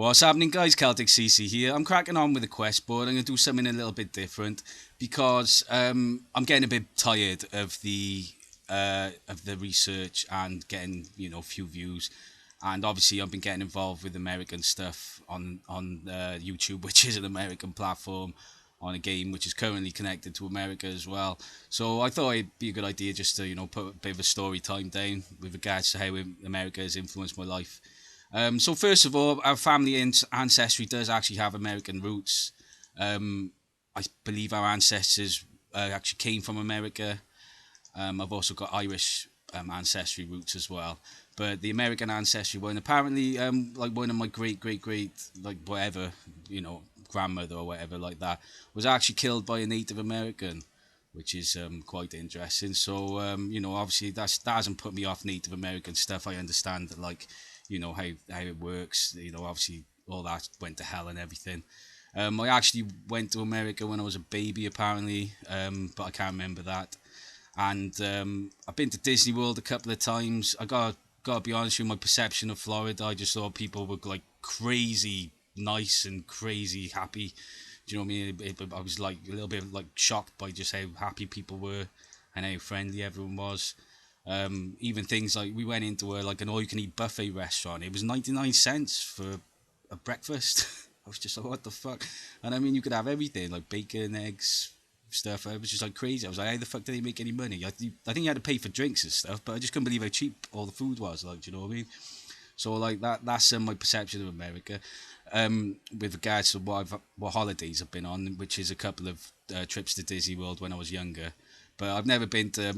What's happening, guys? Celtic CC here. I'm cracking on with the quest board. I'm going to do something a little bit different because I'm getting a bit tired of the research and getting few views. And obviously, I've been getting involved with American stuff on YouTube, which is an American platform, on a game which is currently connected to America as well. So I thought it'd be a good idea just to put a bit of a story time down with regards to how America has influenced my life. So first of all, our family ancestry does actually have American roots. I believe our ancestors actually came from America. I've also got Irish ancestry roots as well. But the American ancestry one, apparently, like one of my great, like whatever, grandmother or whatever like that, was actually killed by a Native American, which is quite interesting. So, obviously that hasn't put me off Native American stuff. I understand that, like, how it works. Obviously all that went to hell and everything. I actually went to America when I was a baby, apparently, but I can't remember that. And I've been to Disney World a couple of times. I gotta be honest with you, my perception of Florida, I just thought people were like crazy nice and crazy happy. Do you know what I mean? I was like a little bit like shocked by just how happy people were and how friendly everyone was. Even things like we went into like an all-you-can-eat buffet restaurant. It was 99 cents for a breakfast. I was just like, what the fuck? And I mean, you could have everything like bacon, eggs, stuff. I was just like crazy. I was like, how the fuck did they make any money? I think you had to pay for drinks and stuff, but I just couldn't believe how cheap all the food was. Like, do you know what I mean? So like that's my perception of America. With regards to what holidays I've been on, which is a couple of trips to Disney World when I was younger, but I've never been to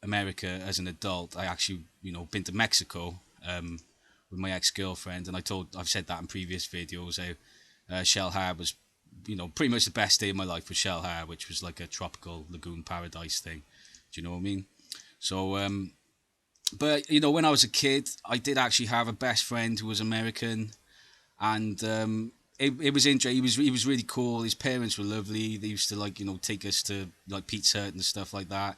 America as an adult. I actually been to Mexico with my ex-girlfriend, and I've said that in previous videos how Shell Harbour was pretty much the best day of my life with Shell Harbour, which was like a tropical lagoon paradise thing. Do you know what I mean? So but when I was a kid, I did actually have a best friend who was American, and it was interesting. He was really cool. His parents were lovely. They used to like take us to like Pizza Hut and stuff like that.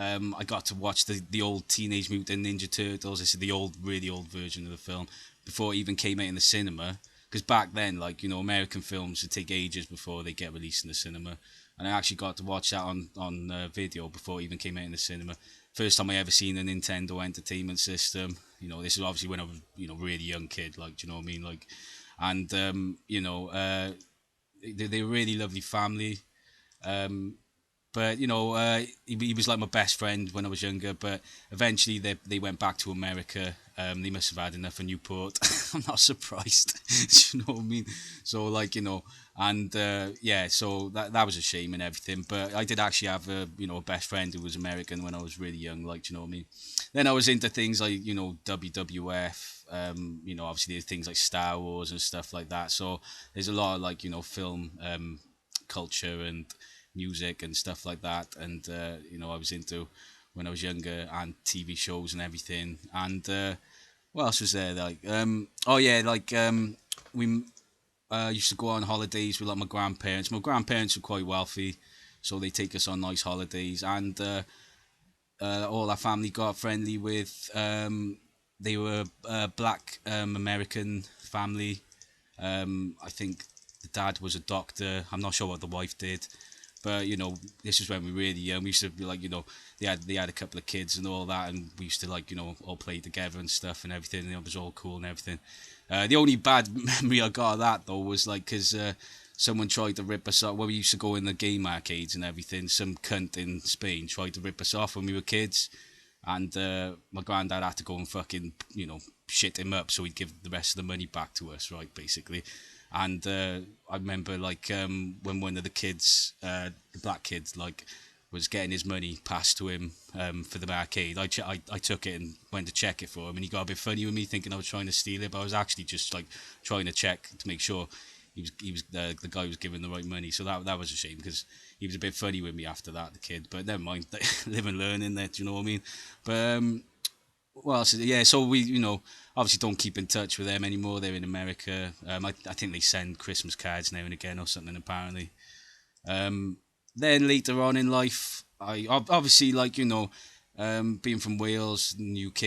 I got to watch the old Teenage Mutant Ninja Turtles. This is the really old version of the film before it even came out in the cinema. Because back then, like American films would take ages before they get released in the cinema, and I actually got to watch that on video before it even came out in the cinema. First time I ever seen a Nintendo Entertainment System. This is obviously when I was really young kid. Like, do you know what I mean? Like, and they were a really lovely family. Um, but he was like my best friend when I was younger. But eventually they went back to America. They must have had enough of Newport. I'm not surprised. Do you know what I mean? So like and yeah, so that was a shame and everything. But I did actually have a best friend who was American when I was really young. Like, do you know what I mean? Then I was into things like WWF. Obviously there's things like Star Wars and stuff like that. So there's a lot of like film culture and music and stuff like that, and I was into when I was younger, and TV shows and everything. And what else was there? Like oh yeah, like we used to go on holidays with like my grandparents. My grandparents were quite wealthy, so they take us on nice holidays, and all our family got friendly with. They were a black American family. I think the dad was a doctor. I'm not sure what the wife did. But this is when we were really young. We used to be like, they had a couple of kids and all that, and we used to like, all play together and stuff and everything. And it was all cool and everything. The only bad memory I got of that though was like, because someone tried to rip us off when we used to go in the game arcades and everything. Some cunt in Spain tried to rip us off when we were kids, and my granddad had to go and fucking shit him up so he'd give the rest of the money back to us, right, basically. And I remember like when one of the kids, the black kids, like was getting his money passed to him for the arcade. I took it and went to check it for him, and he got a bit funny with me, thinking I was trying to steal it, but I was actually just like trying to check to make sure he was the guy was giving the right money. So that was a shame, because he was a bit funny with me after that, the kid. But never mind, live and learn in there. Do you know what I mean? But well, so, yeah, so we, obviously don't keep in touch with them anymore. They're in America. I think they send Christmas cards now and again or something, apparently. Then later on in life, I obviously, like, Being from Wales, UK,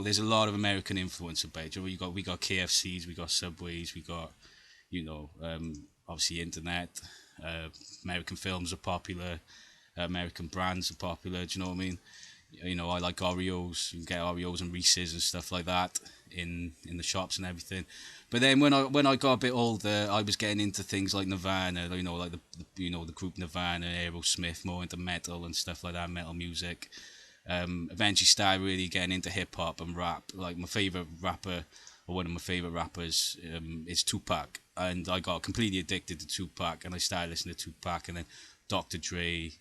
there's a lot of American influence about. We got KFCs, we got Subways, we got obviously internet. Uh, American films are popular. American brands are popular. Do you know what I mean? I like Oreos. You can get Oreos and Reese's and stuff like that in the shops and everything. But then when I got a bit older, I was getting into things like Nirvana. Like the group Nirvana, Aerosmith, more into metal and stuff like that, metal music. Eventually started really getting into hip hop and rap. Like my favorite rapper, or one of my favorite rappers, is Tupac, and I got completely addicted to Tupac, and I started listening to Tupac, and then Dr. Dre,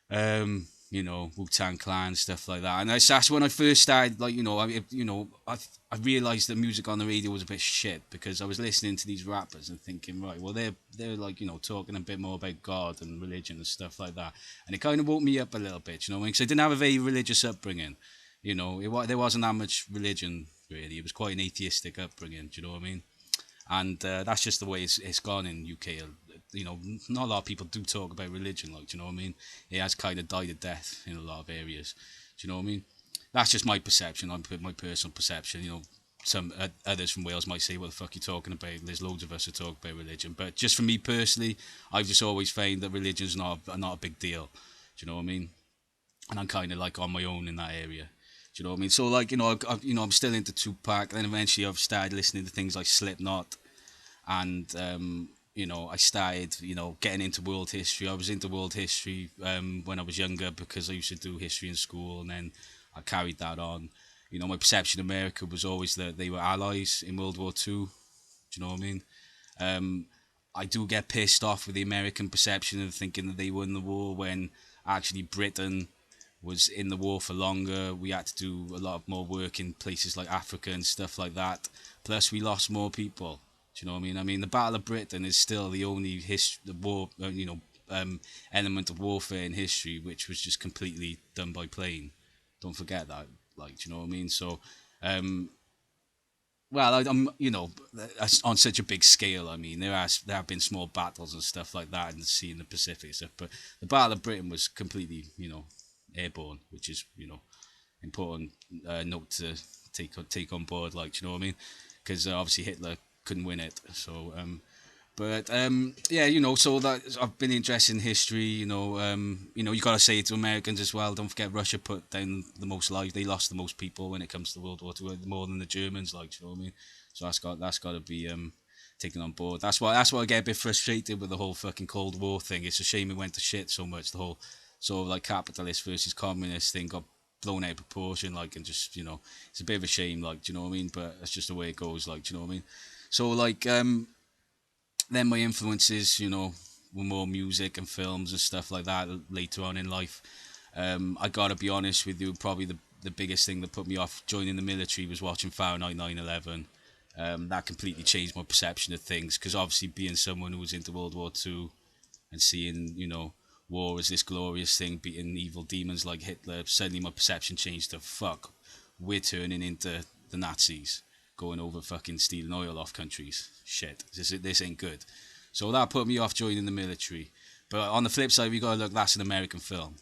Wu Tang Clan, stuff like that. And that's when I first started, like, I realized that music on the radio was a bit shit because I was listening to these rappers and thinking, right, well, they're like, talking a bit more about God and religion and stuff like that. And it kind of woke me up a little bit, because I didn't have a very religious upbringing. There wasn't that much religion, really. It was quite an atheistic upbringing, do you know what I mean? And that's just the way it's gone in UK. Not a lot of people do talk about religion, like, do you know what I mean? It has kind of died a death in a lot of areas. Do you know what I mean? That's just my perception. My personal perception. Some others from Wales might say, "What the fuck are you talking about?" There's loads of us who talk about religion, but just for me personally, I've just always found that religion's not a big deal. Do you know what I mean? And I'm kind of like on my own in that area. Do you know what I mean? So, like, I'm still into Tupac. Then eventually I've started listening to things like Slipknot, and I started, getting into world history. I was into world history when I was younger because I used to do history in school, and then I carried that on. My perception of America was always that they were allies in World War Two. Do you know what I mean? Um, I do get pissed off with the American perception of thinking that they won the war when actually Britain was in the war for longer. We had to do a lot more work in places like Africa and stuff like that. Plus, we lost more people. Do you know what I mean? I mean, the Battle of Britain is still the only the war, element of warfare in history which was just completely done by plane. Don't forget that. Like, do you know what I mean? So, um, well, I'm, on such a big scale. I mean, there have been small battles and stuff like that in the sea in the Pacific stuff, but the Battle of Britain was completely, airborne, which is, important note to take on board. Like, do you know what I mean? Because obviously Hitler couldn't win it. So, yeah, so that I've been interested in history. You gotta say it to Americans as well. Don't forget Russia put down the most lives. They lost the most people when it comes to World War Two, more than the Germans. Like, do you know what I mean? So that's got to be taken on board. That's why I get a bit frustrated with the whole fucking Cold War thing. It's a shame it went to shit so much. The whole sort of like capitalist versus communist thing got blown out of proportion. Like, and just it's a bit of a shame. Like, do you know what I mean? But that's just the way it goes. Like, do you know what I mean? So, like, then my influences, were more music and films and stuff like that later on in life. I gotta be honest with you, probably the biggest thing that put me off joining the military was watching Fahrenheit 9/11. That completely changed my perception of things because obviously being someone who was into World War Two and seeing, war as this glorious thing, beating evil demons like Hitler, suddenly my perception changed to fuck, we're turning into the Nazis, going over fucking stealing oil off countries. Shit, this ain't good. So that put me off joining the military. But on the flip side, we gotta look, that's an American film.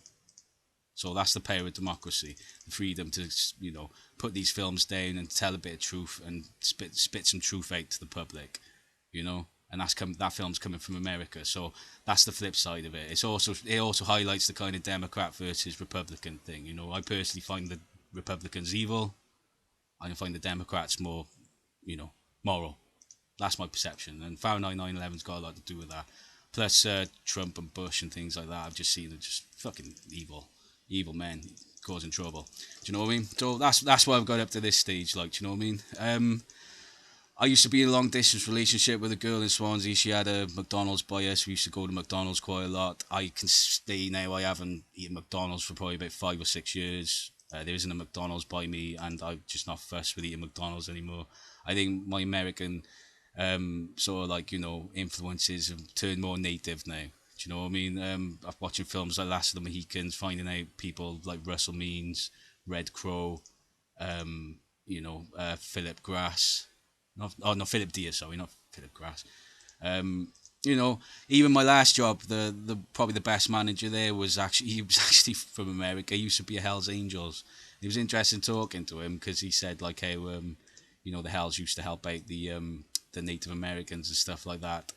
So that's the power of democracy, the freedom to, put these films down and tell a bit of truth and spit some truth out to the public, And that film's coming from America, so that's the flip side of it. It also highlights the kind of Democrat versus Republican thing. I personally find the Republicans evil. I find the Democrats more, moral. That's my perception, and Fahrenheit 9/11's got a lot to do with that. Plus Trump and Bush and things like that. I've just seen them just fucking evil men causing trouble. Do you know what I mean? So that's why I've got up to this stage. Like, do you know what I mean? I used to be in a long distance relationship with a girl in Swansea. She had a McDonald's by us. We used to go to McDonald's quite a lot. I can say now I haven't eaten McDonald's for probably about 5 or 6 years. There isn't a McDonald's by me, and I'm just not fussed with eating McDonald's anymore. I think my American sort of like, influences have turned more native now. Do you know what I mean? I'm watching films like Last of the Mohicans, finding out people like Russell Means, Red Crow, Philip Glass. No, Philip Deer, sorry, not Philip Glass. you know, even my last job, the probably the best manager there was actually he was actually from America. He used to be a Hell's Angels. It was interesting talking to him because he said like, hey, you know, the Hells used to help out the Native Americans and stuff like that,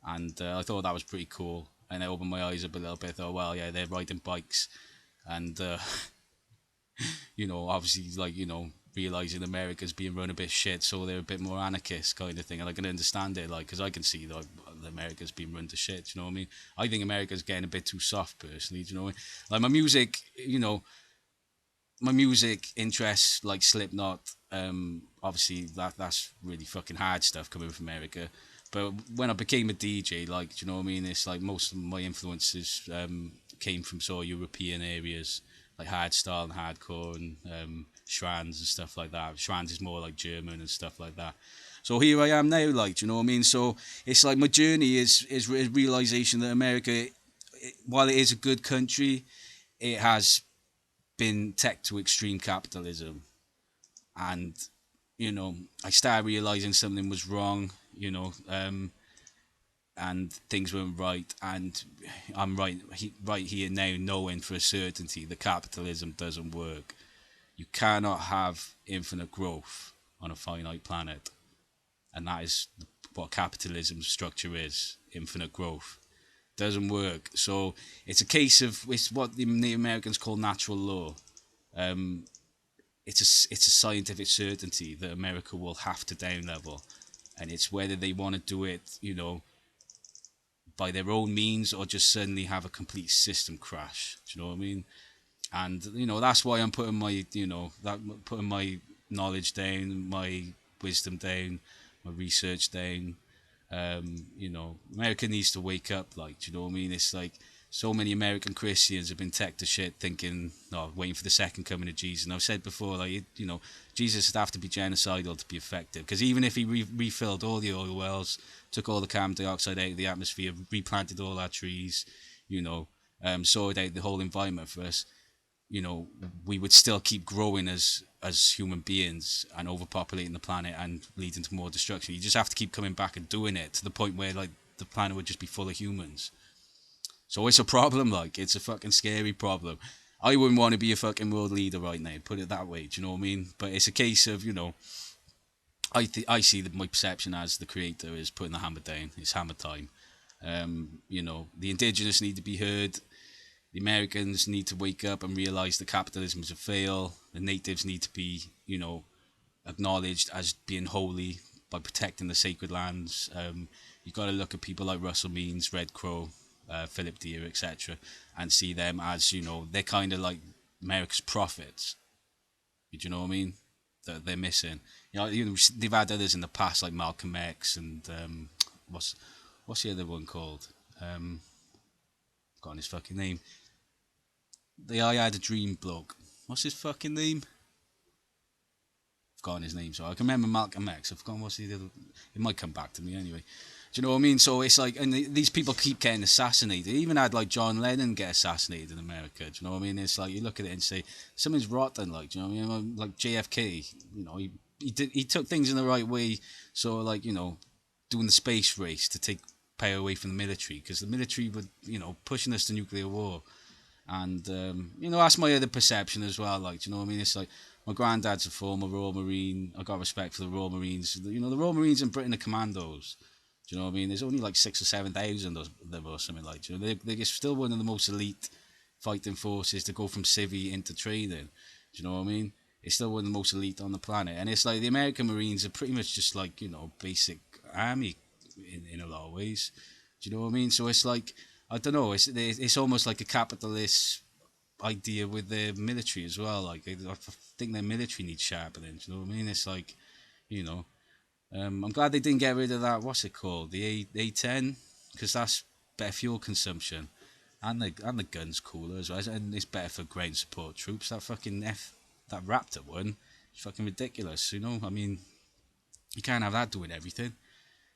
and I thought that was pretty cool. And I opened my eyes up a little bit. I thought, well, yeah, they're riding bikes, and you know, obviously, like, you know, realizing America's being run a bit shit, so they're a bit more anarchist kind of thing, and I can understand it, like, because I can see like America's being run to shit. You know what I mean? I think America's getting a bit too soft, personally. Do you know what I mean? Like my music, you know, my music interests like Slipknot. Obviously that's really fucking hard stuff coming from America. But when I became a DJ, like, do you know what I mean? It's like most of my influences came from sort of European areas, like hardstyle and hardcore and Schranz and stuff like that. Schranz is more like German and stuff like that. So here I am now, like, do you know what I mean? So it's like my journey is realization that America, while it is a good country, it has been tech to extreme capitalism, and you know, I started realizing something was wrong, you know, and things weren't right, and I'm right here now, knowing for a certainty that capitalism doesn't work. You cannot have infinite growth on a finite planet, and that is what capitalism's structure is: infinite growth. Doesn't work. So it's a case of it's what the Americans call natural law. Um, it's a scientific certainty that America will have to down level, and it's whether they want to do it, you know, by their own means or just suddenly have a complete system crash. Do you know what I mean? And you know that's why I'm putting my putting my knowledge down, my wisdom down, my research down. You know, America needs to wake up. Like, do you know what I mean? It's like so many American Christians have been tech to shit, thinking, no, waiting for the second coming of Jesus. And I've said before, like, you know, Jesus would have to be genocidal to be effective. Because even if he refilled all the oil wells, took all the carbon dioxide out of the atmosphere, replanted all our trees, you know, sorted out the whole environment for us, you know, we would still keep growing as human beings and overpopulating the planet and leading to more destruction. You just have to keep coming back and doing it to the point where like the planet would just be full of humans. So it's a problem, like it's a fucking scary problem. I wouldn't want to be a fucking world leader right now, put it that way. Do you know what I mean? But it's a case of, you know, I see that my perception as the creator is putting the hammer down. It's hammer time. You know, the indigenous need to be heard. The Americans need to wake up and realise that capitalism is a fail. The natives need to be, you know, acknowledged as being holy by protecting the sacred lands. You've got to look at people like Russell Means, Red Crow, Philip Deere, etc., and see them as, you know, they're kind of like America's prophets. Do you know what I mean? That they're missing. You know, they've had others in the past like Malcolm X and what's the other one called? Forgotten his fucking name. The I Had a Dream bloke. What's his fucking name? I've forgotten his name, so I can remember Malcolm X. I've forgotten what's the other. It might come back to me anyway. Do you know what I mean? So it's like, and these people keep getting assassinated. They even had like John Lennon get assassinated in America. Do you know what I mean? It's like you look at it and say something's rotten. Like, do you know what I mean? Like JFK. You know, he took things in the right way. So like, you know, doing the space race to take power away from the military, because the military would, you know, pushing us to nuclear war. And you know, that's my other perception as well. Like, do you know what I mean? It's like my granddad's a former Royal Marine. I got respect for the Royal Marines. You know, the Royal Marines in Britain are commandos. Do you know what I mean? There's only like 6,000 or 7,000 of them or something like. Do you know, they're still one of the most elite fighting forces to go from civvy into training. Do you know what I mean? It's still one of the most elite on the planet, and it's like the American Marines are pretty much just like, you know, basic army in a lot of ways. Do you know what I mean? So it's like, I don't know. It's almost like a capitalist idea with their military as well. Like, I think their military needs sharpening. Do you know what I mean? It's like, you know, I'm glad they didn't get rid of that. What's it called? The A10, because that's better fuel consumption, and the gun's cooler as well, and it's better for ground support troops. That Raptor one, it's fucking ridiculous. You know, I mean, you can't have that doing everything.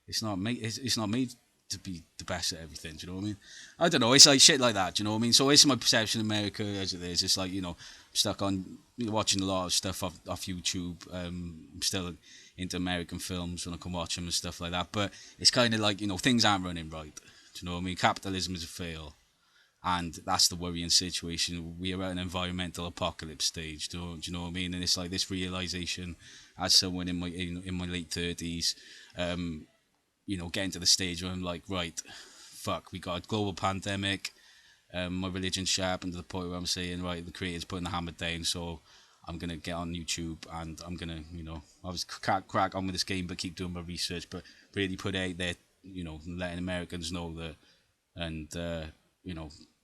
It's not made to be the best at everything. Do you know what I mean? I don't know. It's like shit like that. Do you know what I mean? So it's my perception of America as it is. It's like, you know, I'm stuck on watching a lot of stuff off YouTube. I'm still into American films when I can watch them and stuff like that. But it's kind of like, things aren't running right. Do you know what I mean? Capitalism is a fail. And that's the worrying situation. We are at an environmental apocalypse stage. Do you know what I mean? And it's like this realization, as someone in my late 30s, getting to the stage where I'm like, right, fuck, we got a global pandemic. My religion's sharpened to the point where I'm saying, right, the creator's putting the hammer down, so I'm gonna get on YouTube and I'm gonna, obviously crack on with this game, but keep doing my research, but really put out there, letting Americans know that, and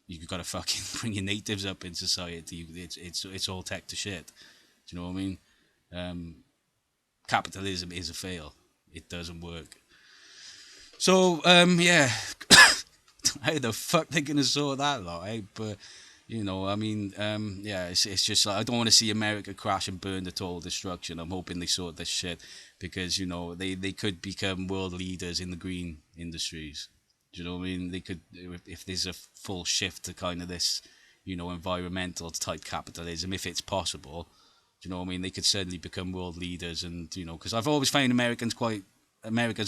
you've got to fucking bring your natives up in society. It's all tech to shit. Do you know what I mean? Capitalism is a fail. It doesn't work. So yeah, how the fuck they gonna sort that lot, eh? But yeah, it's just like I don't want to see America crash and burn to total destruction. I'm hoping they sort this shit because they could become world leaders in the green industries. Do you know what I mean? They could, if there's a full shift to kind of this, environmental type capitalism, if it's possible. Do you know what I mean? They could certainly become world leaders, and because I've always found America's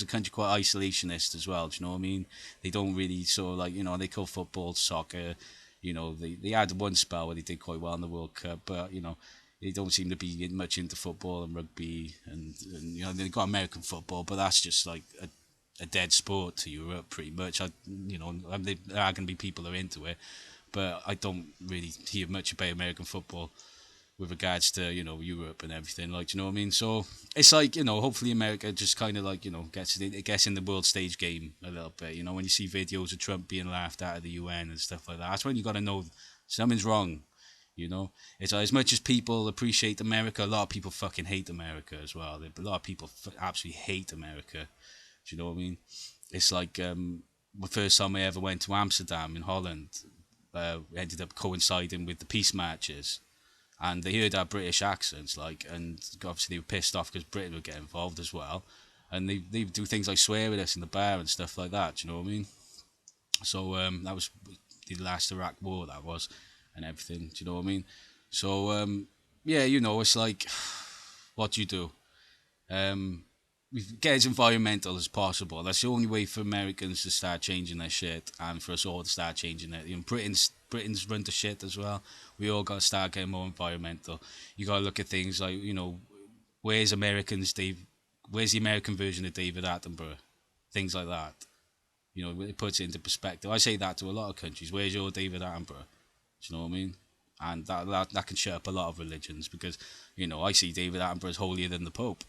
a country quite isolationist as well. Do you know what I mean? They don't really sort of like, they call football, soccer. They had one spell where they did quite well in the World Cup, but they don't seem to be much into football and rugby, and they've got American football, but that's just like a dead sport to Europe, pretty much. There are going to be people that are into it, but I don't really hear much about American football with regards to Europe and everything, like, do you know what I mean? So it's like, hopefully America just kind of like gets in the world stage game a little bit. When you see videos of Trump being laughed at the UN and stuff like that, that's when you got to know something's wrong. It's like, as much as people appreciate America, a lot of people fucking hate America as well. A lot of people absolutely hate America. Do you know what I mean? It's like the first time I ever went to Amsterdam in Holland, ended up coinciding with the peace marches, and they heard our British accents, and obviously they were pissed off because Britain would get involved as well, and they do things like swear at us in the bar and stuff like that. Do you know what I mean? So that was the last Iraq war, that was, and everything. Do you know what I mean? So yeah, it's like, what do you do? We get as environmental as possible. That's the only way for Americans to start changing their shit, and for us all to start changing it. Britain's run to shit as well. We all got to start getting more environmental. You got to look at things like, where's the American version of David Attenborough? Things like that. It puts it into perspective. I say that to a lot of countries. Where's your David Attenborough? Do you know what I mean? And that can shut up a lot of religions, because, I see David Attenborough as holier than the Pope.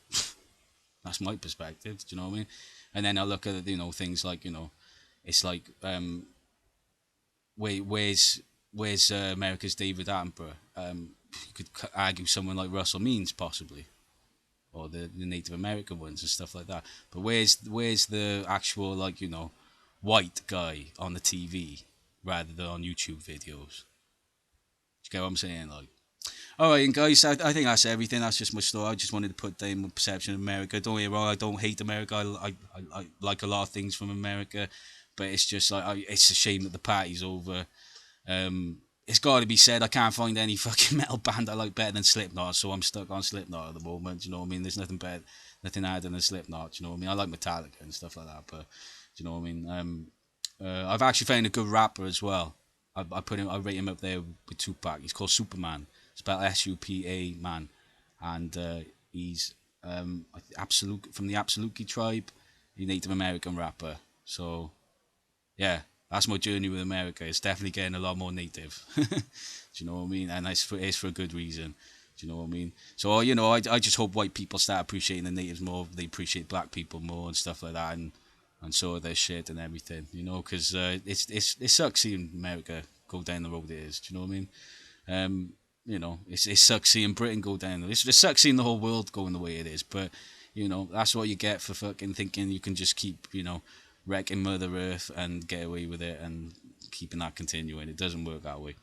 That's my perspective. Do you know what I mean? And then I look at things like it's like where's America's David Attenborough? You could argue someone like Russell Means possibly, or the Native American ones and stuff like that. But where's the actual white guy on the TV rather than on YouTube videos? Do you get what I'm saying? Like, all right, and guys, I think that's everything. That's just my story. I just wanted to put down my perception of America. Don't get me wrong, I don't hate America. I like a lot of things from America, but it's just like it's a shame that the party's over. It's got to be said, I can't find any fucking metal band I like better than Slipknot, so I'm stuck on Slipknot at the moment. Do you know what I mean? There's nothing harder than Slipknot. Do you know what I mean? I like Metallica and stuff like that, but do you know what I mean? I've actually found a good rapper as well. I rate him up there with Tupac. He's called Superman. Spelled Supa man, and he's from the Absoluki tribe, a Native American rapper. So yeah, that's my journey with America. It's definitely getting a lot more native. Do you know what I mean? And it's for a good reason. Do you know what I mean? So I just hope white people start appreciating the natives more. They appreciate black people more and stuff like that, and sort of their shit and everything. Because it sucks seeing America go down the road it is. Do you know what I mean? It sucks seeing Britain go down. It sucks seeing the whole world going the way it is. But, that's what you get for fucking thinking you can just keep, wrecking Mother Earth and get away with it and keeping that continuing. It doesn't work that way.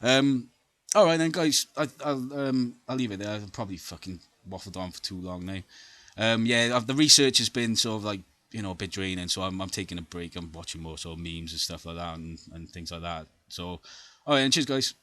All right then, guys. I'll leave it there. I've probably fucking waffled on for too long now. Yeah, the research has been sort of like, a bit draining, so I'm taking a break. I'm watching more sort of memes and stuff like that and things like that. So, all right, and cheers, guys.